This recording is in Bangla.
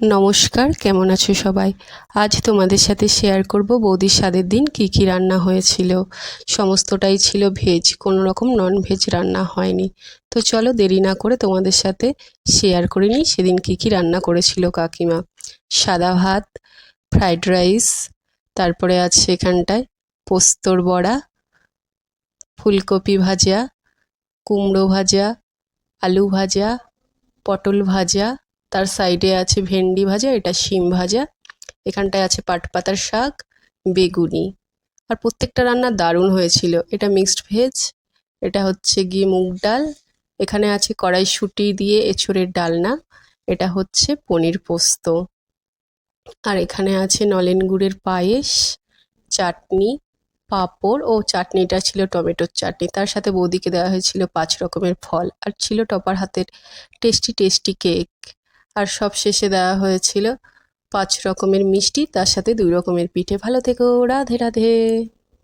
নমস্কার, কেমন আছো সবাই? আজ তোমাদের সাথে শেয়ার করব বৌদির স্বাদের দিন কি কি রান্না হয়েছিল। সমস্তটাই ছিল ভেজ, কোনো রকম নন ভেজ রান্না হয়নি। তো চলো দেরি না করে তোমাদের সাথে শেয়ার করে নিই সেদিন কি কি রান্না করেছিল কাকিমা। সাদা ভাত, ফ্রাইড রাইস, তারপরে আছে এখানটায় পোস্তর বড়া, ফুলকপি ভাজা, কুমড়ো ভাজা, আলু ভাজা, পটল ভাজা, তার সাইডে আছে ভেন্ডি ভাজা, এটা শিম ভাজা, এখানটায় আছে পাটপাতার শাক, বেগুনি। আর প্রত্যেকটা রান্না দারুণ হয়েছিল। এটা মিক্সড ভেজ, এটা হচ্ছে গিয়ে মুগ ডাল, এখানে আছে কড়াইশুঁটি দিয়ে এঁচোড়ের ডালনা, এটা হচ্ছে পনির পোস্ত, আর এখানে আছে নলেন গুড়ের পায়েস, চাটনি, পাঁপড়, ও চাটনিটা ছিল টমেটোর চাটনি। তার সাথে বৌদিকে দেওয়া হয়েছিল 5 রকমের ফল, আর ছিল টপার হাতের টেস্টি টেস্টি কেক। আর সব শেষে দেওয়া হয়েছিল 5 রকমের মিষ্টি, তার সাথে 2 রকমের পিঠে। ভালো থেকো, রাধে রাধে।